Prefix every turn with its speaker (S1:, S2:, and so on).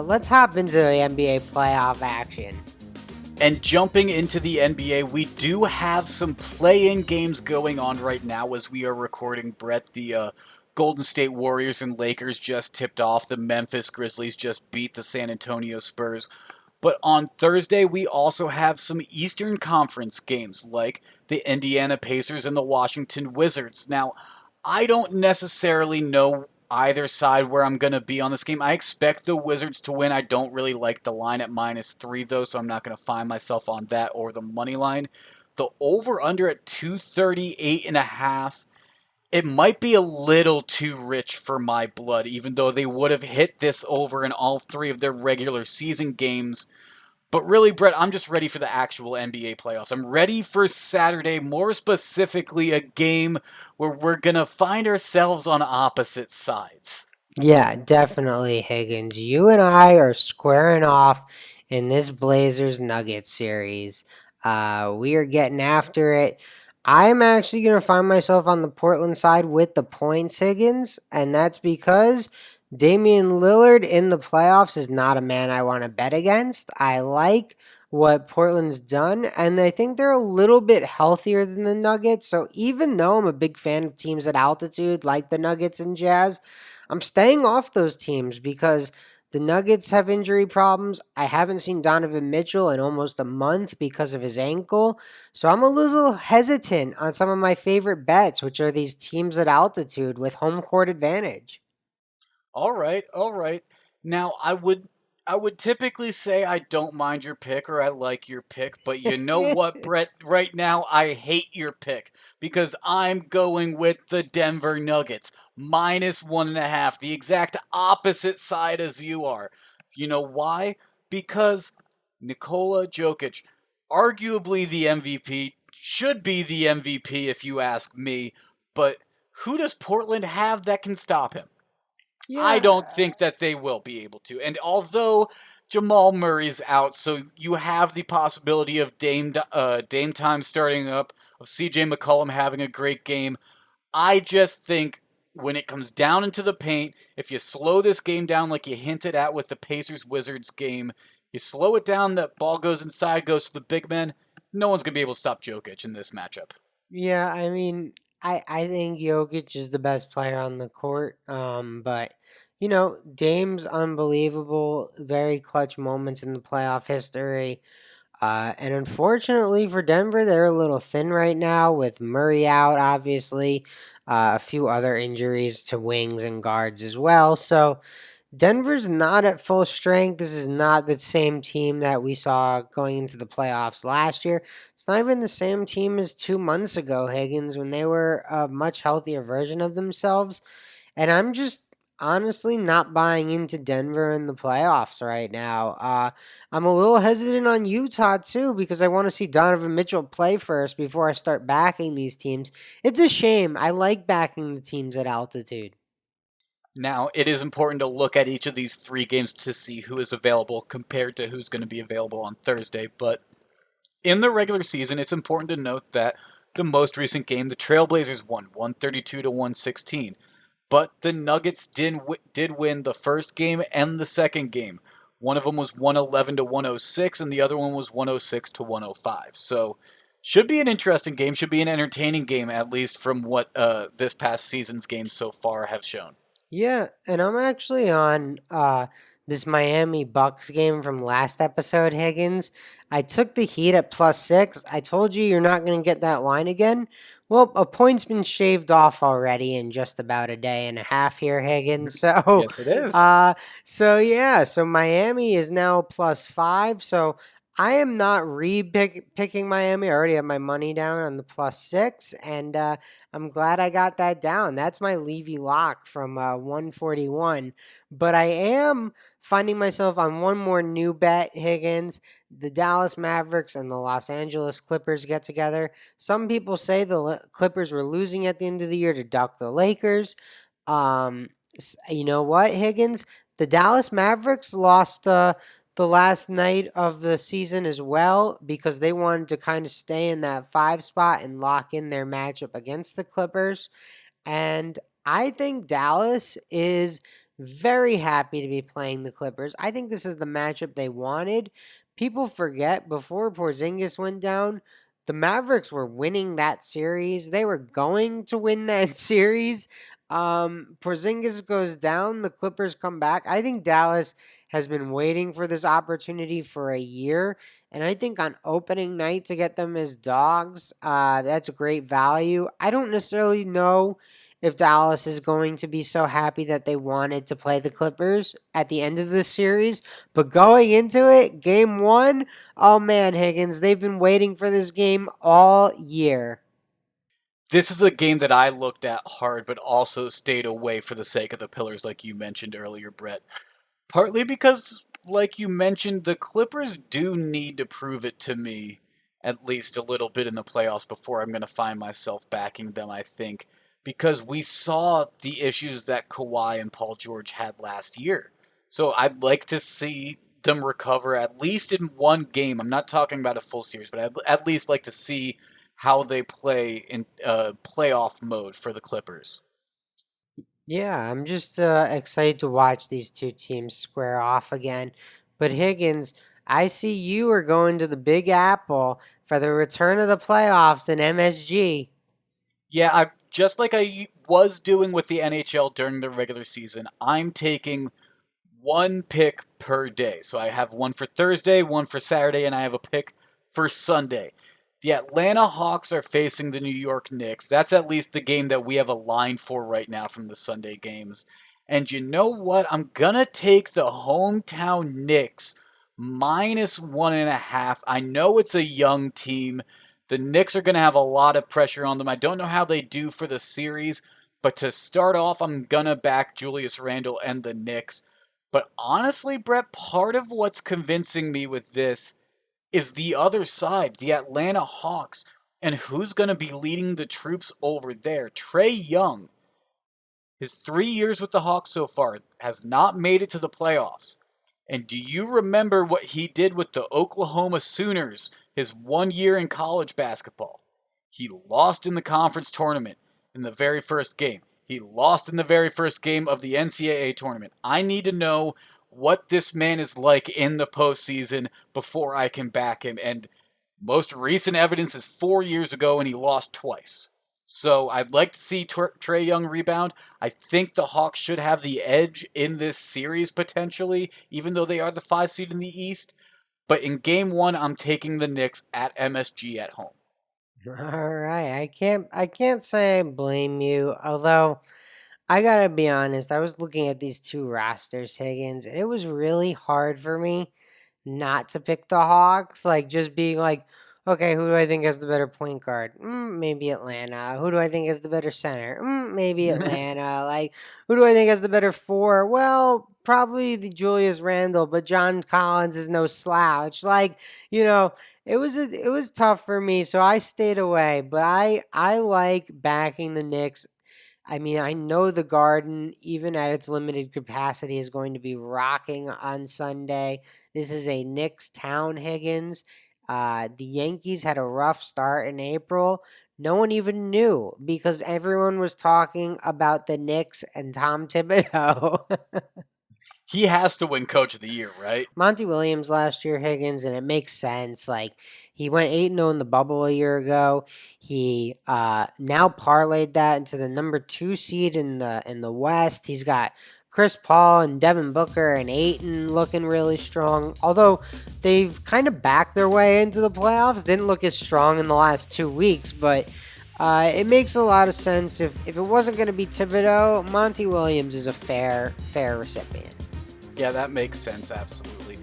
S1: let's hop into the NBA playoff action.
S2: And jumping into the NBA, we do have some play-in games going on right now as we are recording. Brett, the Golden State Warriors and Lakers just tipped off. The Memphis Grizzlies just beat the San Antonio Spurs. But on Thursday, we also have some Eastern Conference games like the Indiana Pacers and the Washington Wizards. Now, I don't necessarily know either side where I'm going to be on this game. I expect the Wizards to win. I don't really like the line at -3, though, so I'm not going to find myself on that or the money line. The over-under at 238.5. It might be a little too rich for my blood, even though they would have hit this over in all three of their regular season games. But really, Brett, I'm just ready for the actual NBA playoffs. I'm ready for Saturday, more specifically a game where we're going to find ourselves on opposite sides.
S1: Yeah, definitely, Higgins. You and I are squaring off in this Blazers Nuggets series. We are getting after it. I'm actually going to find myself on the Portland side with the points, Higgins, and that's because Damian Lillard in the playoffs is not a man I want to bet against. I like what Portland's done, and I think they're a little bit healthier than the Nuggets. So even though I'm a big fan of teams at altitude like the Nuggets and Jazz, I'm staying off those teams because the Nuggets have injury problems. I haven't seen Donovan Mitchell in almost a month because of his ankle. So I'm a little hesitant on some of my favorite bets, which are these teams at altitude with home court advantage.
S2: All right, all right. Now, I would typically say I don't mind your pick or I like your pick, but you know what, Brett? Right now, I hate your pick because I'm going with the Denver Nuggets -1.5, the exact opposite side as you are. You know why? Because Nikola Jokic, arguably the MVP, should be the MVP if you ask me, but who does Portland have that can stop him? I
S1: Yeah.
S2: don't think that they will be able to. And although Jamal Murray's out, so you have the possibility of Dame time starting up, of CJ McCollum having a great game. I just think when it comes down into the paint, if you slow this game down like you hinted at with the Pacers Wizards game, you slow it down, the ball goes inside, goes to the big men. No one's going to be able to stop Jokic in this matchup.
S1: Yeah, I mean, I think Jokic is the best player on the court. But Dame's unbelievable, very clutch moments in the playoff history. And unfortunately for Denver, they're a little thin right now with Murray out, obviously, a few other injuries to wings and guards as well. So Denver's not at full strength. This is not the same team that we saw going into the playoffs last year. It's not even the same team as 2 months ago, Higgins, when they were a much healthier version of themselves. And I'm just honestly not buying into Denver in the playoffs right now. I'm a little hesitant on Utah too because I want to see Donovan Mitchell play first before I start backing these teams. It's a shame. I like backing the teams at altitude.
S2: Now, it is important to look at each of these three games to see who is available compared to who's going to be available on Thursday. But in the regular season, it's important to note that the most recent game, the Trailblazers won 132 to 116. But the Nuggets did win the first game and the second game. One of them was 111 to 106, and the other one was 106 to 105. So, should be an interesting game. Should be an entertaining game, at least from what this past season's games so far have shown.
S1: Yeah, and I'm actually on this Miami Bucks game from last episode, Higgins. I took the Heat at +6. I told you you're not going to get that line again. Well, a point's been shaved off already in just about a day and a half here, Higgins. So,
S2: Yes, it is.
S1: uh, so Miami is now +5. So I am not picking Miami. I already have my money down on the +6, and I'm glad I got that down. That's my Levy lock from 141. But I am finding myself on one more new bet, Higgins. The Dallas Mavericks and the Los Angeles Clippers get together. Some people say the Clippers were losing at the end of the year to duck the Lakers. You know what, Higgins? The Dallas Mavericks lost the last night of the season as well because they wanted to kind of stay in that 5 spot and lock in their matchup against the Clippers. And I think Dallas is very happy to be playing the Clippers. I think this is the matchup they wanted. People forget before Porzingis went down, the Mavericks were winning that series. They were going to win that series. Porzingis goes down, the Clippers come back. I think Dallas has been waiting for this opportunity for a year. And I think on opening night to get them as dogs, that's a great value. I don't necessarily know if Dallas is going to be so happy that they wanted to play the Clippers at the end of this series. But going into it, game one, oh man, Higgins, they've been waiting for this game all year.
S2: This is a game that I looked at hard, but also stayed away for the sake of the pillars, like you mentioned earlier, Brett. Partly because, like you mentioned, the Clippers do need to prove it to me at least a little bit in the playoffs before I'm going to find myself backing them, I think. Because we saw the issues that Kawhi and Paul George had last year. So I'd like to see them recover at least in one game. I'm not talking about a full series, but I'd at least like to see how they play in playoff mode for the Clippers.
S1: Yeah, I'm just excited to watch these two teams square off again. But Higgins, I see you are going to the Big Apple for the return of the playoffs in MSG.
S2: Yeah, I just like I was doing with the NHL during the regular season. I'm taking one pick per day. So I have one for Thursday, one for Saturday, and I have a pick for Sunday. The Atlanta Hawks are facing the New York Knicks. That's at least the game that we have a line for right now from the Sunday games. And you know what? I'm gonna take the hometown Knicks minus 1.5. I know it's a young team. The Knicks are gonna have a lot of pressure on them. I don't know how they do for the series, but to start off, I'm gonna back Julius Randle and the Knicks. But honestly, Brett, part of what's convincing me with this is the other side, the Atlanta Hawks, and who's going to be leading the troops over there. Trae Young, his 3 years with the Hawks so far, has not made it to the playoffs. And do you remember what he did with the Oklahoma Sooners his 1 year in college basketball? He lost in the conference tournament in the very first game. He lost in the very first game of the NCAA tournament. I need to know what this man is like in the postseason before I can back him. And most recent evidence is 4 years ago, and he lost twice. So I'd like to see Trae Young rebound. I think the Hawks should have the edge in this series potentially, even though they are the 5 seed in the East. But in game one, I'm taking the Knicks at MSG at home.
S1: All right, I can't say I blame you, although I gotta be honest, I was looking at these two rosters, Higgins, and it was really hard for me not to pick the Hawks. Like, just being like, okay, who do I think has the better point guard? Maybe Atlanta. Who do I think has the better center? Maybe Atlanta. Like, who do I think has the better four? Well, probably the Julius Randle, but John Collins is no slouch. Like, you know, it was tough for me, so I stayed away. But I like backing the Knicks. I mean, I know the Garden, even at its limited capacity, is going to be rocking on Sunday. This is a Knicks town, Higgins. The Yankees had a rough start in April. No one even knew because everyone was talking about the Knicks and Tom Thibodeau.
S2: He has to win Coach of the Year, right?
S1: Monty Williams last year, Higgins, and it makes sense. Like, he went 8-0 in the bubble a year ago. He now parlayed that into the number 2 seed in the West. He's got Chris Paul and Devin Booker and Aiton looking really strong. Although they've kind of backed their way into the playoffs, didn't look as strong in the last 2 weeks, but it makes a lot of sense. If it wasn't going to be Thibodeau, Monty Williams is a fair recipient.
S2: Yeah, that makes sense, absolutely.